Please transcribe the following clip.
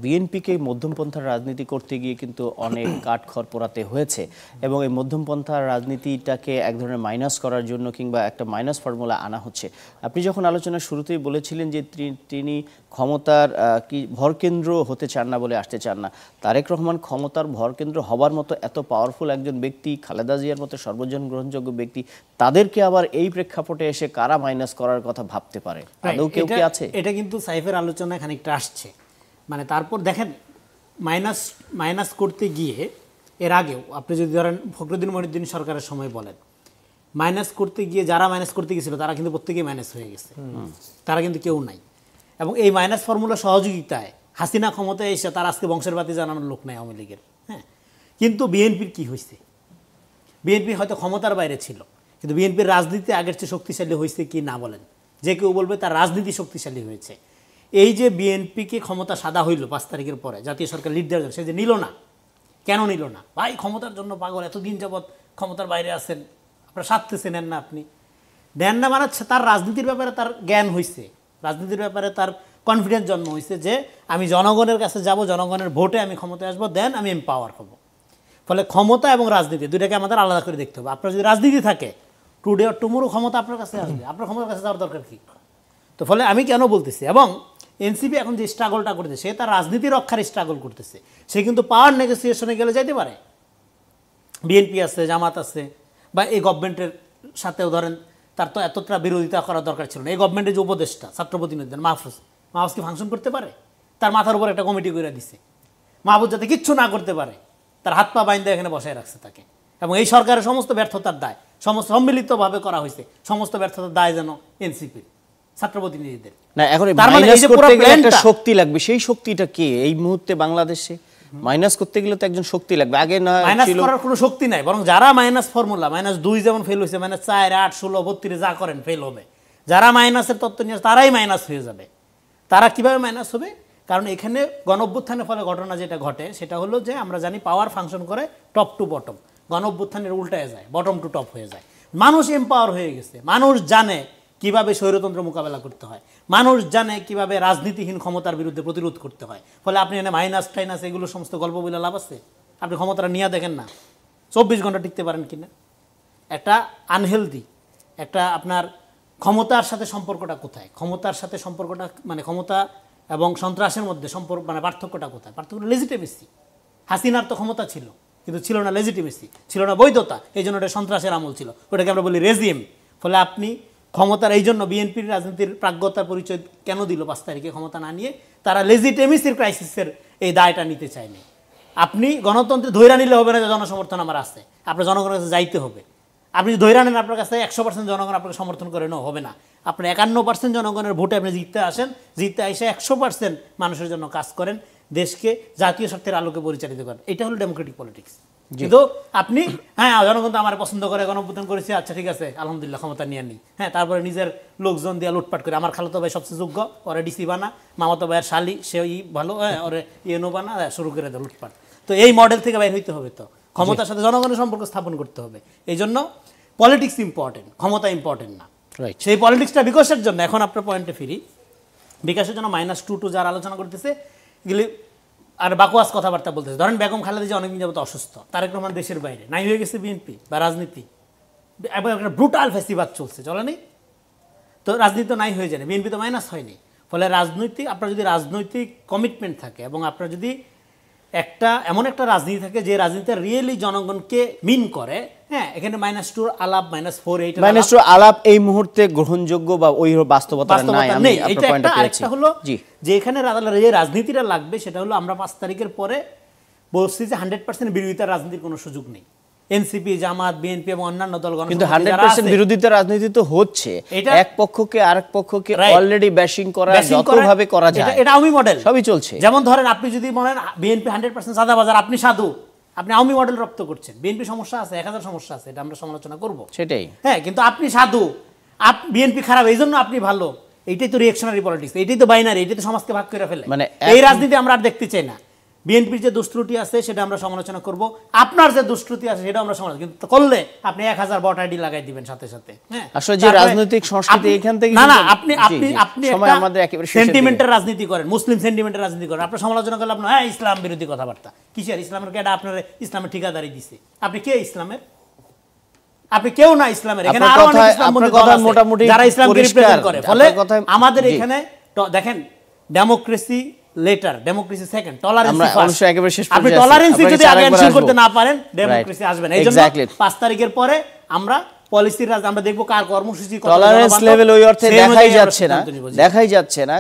বিএনপিকে মধ্যমপন্থার রাজনীতি করতে গিয়ে কিন্তু অনেক কাঠখড় পোড়াতে হয়েছে এবং এই মধ্যমপন্থার রাজনীতিটাকে এক ধরনের মাইনাস করার জন্য কিংবা একটা মাইনাস ফর্মুলা আনা হচ্ছে। আপনি যখন আলোচনার শুরুতেই বলেছিলেন যে তিনি ক্ষমতার কি ভরকেন্দ্র হতে চান না বলে আসতে চান না, তারেক রহমান ক্ষমতার ভরকেন্দ্র হবার মতো এত পাওয়ারফুল একজন ব্যক্তি, খালেদা জিয়ার মতো সর্বজন গ্রহণযোগ্য ব্যক্তি, তাদেরকে আবার এই প্রেক্ষাপটে এসে কারা মাইনাস করার কথা ভাবতে পারে? আদৌ কেউ কি আছে? এটা কিন্তু সাইফের আলোচনায় খানিকটা আসছে। মানে তারপর দেখেন মাইনাস করতে গিয়ে এর আগেও আপনি যদি ধরেন ফখরুদ্দিন মহিউদ্দিন সরকারের সময় বলেন, মাইনাস করতে গিয়ে যারা মাইনাস করতে গেছিল তারা কিন্তু প্রত্যেকেই মাইনাস হয়ে গেছে, তারা কিন্তু কেউ নাই। এবং এই মাইনাস ফর্মুলা সহযোগিতায় হাসিনা ক্ষমতায় এসে তার আজকে বংশের বাতি জানানোর লোক নাই আওয়ামী লীগের। হ্যাঁ, কিন্তু বিএনপির কি হয়েছে? বিএনপি হয়তো ক্ষমতার বাইরে ছিল, কিন্তু বিএনপির রাজনীতি আগের চেয়ে শক্তিশালী হয়েছে কি না বলেন? যে কেউ বলবে তার রাজনীতি শক্তিশালী হয়েছে। এই যে বিএনপিকে ক্ষমতা সাদা হইল 5 তারিখের পরে, জাতীয় সরকার লিড দেওয়ার জন্য, সে যে নিল না, কেন নিল না? ভাই ক্ষমতার জন্য পাগল, এতদিন যাবৎ ক্ষমতার বাইরে আছেন, আপনার স্বার্থে নেন না, আপনি নেন না মানে তার রাজনীতির ব্যাপারে তার জ্ঞান হয়েছে, রাজনীতির ব্যাপারে তার কনফিডেন্স জন্ম হয়েছে যে আমি জনগণের কাছে যাব, জনগণের ভোটে আমি ক্ষমতায় আসবো, দেন আমি এম্পাওয়ার হব। ফলে ক্ষমতা এবং রাজনীতি দুইটাকে আমাদের আলাদা করে দেখতে হবে। আপনার যদি রাজনীতি থাকে, টুডে অর টুমোরো ক্ষমতা আপনার কাছে আসবে, আপনার ক্ষমতার কাছে যাওয়ার দরকার কি? তো ফলে আমি কেন বলতেছি, এবং এনসিপি এখন যে স্ট্রাগলটা করতেছে, সে তার রাজনীতি রক্ষার স্ট্রাগল করতেছে। সে কিন্তু পাওয়ার নেগোসিয়েশনে গেলে যাইতে পারে, বিএনপি আছে, জামাত আছে, বা এই গভর্নমেন্টের সাথেও ধরেন তার তো এতটা বিরোধিতা করার দরকার ছিল না। এই গভর্নমেন্টের যে উপদেষ্টা ছাত্র প্রতিনিধি মাহফুজ কি ফাংশন করতে পারে? তার মাথার উপর একটা কমিটি করে দিছে, মাহফুজ যাতে কিচ্ছু না করতে পারে, তার হাত পা বাইন্দা এখানে বসায় রাখছে তাকে। এবং এই সরকারের সমস্ত ব্যর্থতার দায় সমস্ত সম্মিলিতভাবে করা হয়েছে, সমস্ত ব্যর্থতার দায় যেন এনসিপির ছাত্র প্রতিনিধিদের। না, এখন মাইনাস করতে গেলে একটা শক্তি লাগবে, সেই শক্তিটা কি এই মুহূর্তে বাংলাদেশে? মাইনাস করতে গেলে তো একজন শক্তি লাগবে। আগে না মাইনাস করার কোনো শক্তি নাই, বরং যারা মাইনাস ফর্মুলা -2 যেমন ফেল হয়েছে, -4, 8, 16, 32 যা করেন ফেল হবে। যারা মাইনাসের তত্ত্ব নিয়ে তারাই মাইনাস হয়ে যাবে। তারা কিভাবে মাইনাস হবে? কারণ এখানে গণঅভ্যুত্থানের ফলে ঘটনা যেটা ঘটে সেটা হলো যে আমরা জানি পাওয়ার ফাংশন করে টপ টু বটম, গণঅভ্যুত্থানের উল্টায় যায়, বটম টু টপ হয়ে যায়। মানুষ এম্পাওয়ার হয়ে গেছে, মানুষ জানে কিভাবে স্বৈরতন্ত্র মোকাবেলা করতে হয়, মানুষ জানে কিভাবে রাজনীতিহীন ক্ষমতার বিরুদ্ধে প্রতিরোধ করতে হয়। ফলে আপনি এনে মাইনাস টাইনাস এগুলো সমস্ত গল্প বলে লাভ আছে? আপনি ক্ষমতাটা নিয়ে দেখেন না 24 ঘন্টা টিকতে পারেন কিনা। একটা আনহেলদি একটা আপনার ক্ষমতার সাথে সম্পর্কটা কোথায়? ক্ষমতার সাথে সম্পর্কটা মানে ক্ষমতা এবং সন্ত্রাসের মধ্যে সম্পর্ক মানে পার্থক্যটা কোথায়? পার্থক্য লেজিটিমেসি। হাসিনার তো ক্ষমতা ছিল, কিন্তু ছিল না লেজিটিমেসি, ছিল না বৈধতা, এই জন্য ওটা সন্ত্রাসের আমল ছিল, ওটাকে আমরা বলি রেজিম। ফলে আপনি ক্ষমতার এই জন্য বিএনপির রাজনীতির প্রাজ্ঞতার পরিচয় কেন দিল 5 তারিখে ক্ষমতা না নিয়ে? তারা লেজিটিমেসির ক্রাইসিসের এই দায়টা নিতে চায়নি। আপনি গণতন্ত্রে ধৈর্য নিলে হবে না যে জনসমর্থন আমার আছে, আপনার জনগণের কাছে যাইতে হবে। আপনি ধৈর্য নেন আপনার কাছে 100% জনগণ আপনাকে সমর্থন করে নাও, হবে না। আপনি 51% জনগণের ভোটে আপনি জিততে আসেন, জিততে এসে 100% মানুষের জন্য কাজ করেন, দেশকে জাতীয় স্বার্থের আলোকে পরিচালিত করেন। এটা হলো ডেমোক্রেটিক পলিটিক্স। কিন্তু আপনি জনগণ তো আমার পছন্দ করে, গণঅভ্যুত্থান করেছে, আচ্ছা ঠিক আছে আলহামদুলিল্লাহ ক্ষমতা নিয়ে নিই, তারপরে নিজের লোকজন দিয়ে লুটপাট করে, আমার খালাতো ভাই সবচেয়ে যোগ্য, ওরা ডিসি বানা, মামাতো ভাইয়ের শালি সে ভালো, ওরে ইয়েনো বানা, শুরু করে দেয় লুটপাট। তো এই মডেল থেকে বাইর হইতে হবে, তো ক্ষমতার সাথে জনগণের সম্পর্ক স্থাপন করতে হবে। এই জন্য পলিটিক্স ইম্পর্টেন্ট, ক্ষমতা ইম্পর্টেন্ট না। সেই পলিটিক্সটা বিকাশের জন্য, এখন আপনার পয়েন্টে ফিরি, বিকাশের জন্য -2 যারা আলোচনা করতেছে এগুলি আর বাকওয়াস কথাবার্তা বলতেছে। ধরেন বেগম খালেদা জিয়া অনেকদিন যাবত অসুস্থ, তারেক রহমান দেশের বাইরে, নাই হয়ে গেছে বিএনপি বা রাজনীতি, এবং একটা ব্রুটাল ফেস্টিভাল চলছে, চলে নেই তো রাজনীতি তো নাই হয়ে যায়, বিএনপি তো মাইনাস হয়নি। ফলে রাজনৈতিক আপনার যদি রাজনৈতিক কমিটমেন্ট থাকে এবং আপনার যদি এমন একটা রাজনীতি থাকে যে রাজনীতিটা রিয়েলি জনগণকে মিন করে, এখানে -2 আলাপ -4 আলাপ এই মুহূর্তে গ্রহণযোগ্য বা ওই বাস্তবতা নাই। এটা একটা হলো যে এখানে যে রাজনীতিটা লাগবে সেটা হলো আমরা 5 তারিখের পরে বলছি যে 100% বিরোধিতার রাজনীতির কোনো সুযোগ নেই। এনসিপি, জামাত, বিএনপি এবং অন্যান্য দলগণ, কিন্তু 100% বিরোধিতা রাজনীতি তো হচ্ছে, এক পক্ষকে আরেক পক্ষকে অলরেডি ব্যাশিং করা যতভাবে করা যায়, এটা আওয়ামী মডেল সবই চলছে। যেমন ধরেন আপনি যদি বলেন বিএনপি 100% সাদাবাজার, আপনি সাধু, আপনি আওয়ামী মডেল রপ্ত করছেন। বিএনপি সমস্যা আছে, 1000 সমস্যা আছে, এটা আমরা সমালোচনা করব, সেটাই। কিন্তু আপনি সাধু, বিএনপি খারাপ এই জন্য আপনি ভালো, এইটাই তো রিঅ্যাকশনারি পলিটিক্স, এইটাই তো বাইনারি, এইটাই তো সমাজকে ভাগ করে ফেলে। মানে এই রাজনীতি আমরা আর দেখতে চাই না। বিএনপির যে দুষ্ত্রুটি আছে সেটা আমরা সমালোচনা করব, আপনার যে দুষ্ত্রুটি আছে সেটা আমরা সমালোচনা, কিন্তু করলে আপনি 1000 ভোট আইডি লাগাই দিবেন সাথে সাথে। হ্যাঁ, আসলে যে রাজনৈতিক সংস্কৃতি এখান থেকে না না, কিন্তু- আপনি জি, আপনি জি, আপনি সময় একটা আমাদের একেবারে শেষের দিকে। সেন্টিমেন্টের রাজনীতি করেন, মুসলিম সেন্টিমেন্টের রাজনীতি করেন, আপনার সমালোচনা করলে আপনার হ্যাঁ ইসলাম বিরোধী কথাবার্তা কিসের, ইসলামের কেডা আপনার ইসলামের ঠিকাদারি দিছে, আপনি কে ইসলামের? আপনি কেউ না ইসলামের, এখানে আপনার আরো অনেক কথায়- ইসলামপন্থী আপনার দল কথায় আছে মোটামুটি যারা ইসলামকে পরিষ্কার। রিপ্রেজেন্ট করে। ফলে আপনার কথায়- আমাদের জি। এখানে দেখেন ডেমোক্রেসি লেটার, ডেমোক্রেসি সেকেন্ড, টলারেন্সি আমরা ফার্স্ট। অবশ্যই একেবারে শেষ আপনি পর্যায়ে আছি। টলারেন্সি আপনার যদি কাছে আগে আরেকবার এনশিওর আসবো। করতে না পারেন, ডেমোক্রেসি আসবে না। এইজন্য Exactly. 5 তারিখের পরে আমরা পলিসির আমরা দেখব কার কর্মসূচি কত টলারেন্স জনবান্ধব, লেভেল ওই অর্থে সেই দেখাই অনুযায়ী আমরা যাচ্ছে না, সিদ্ধান্ত নিব। জি। দেখাই যাচ্ছে না।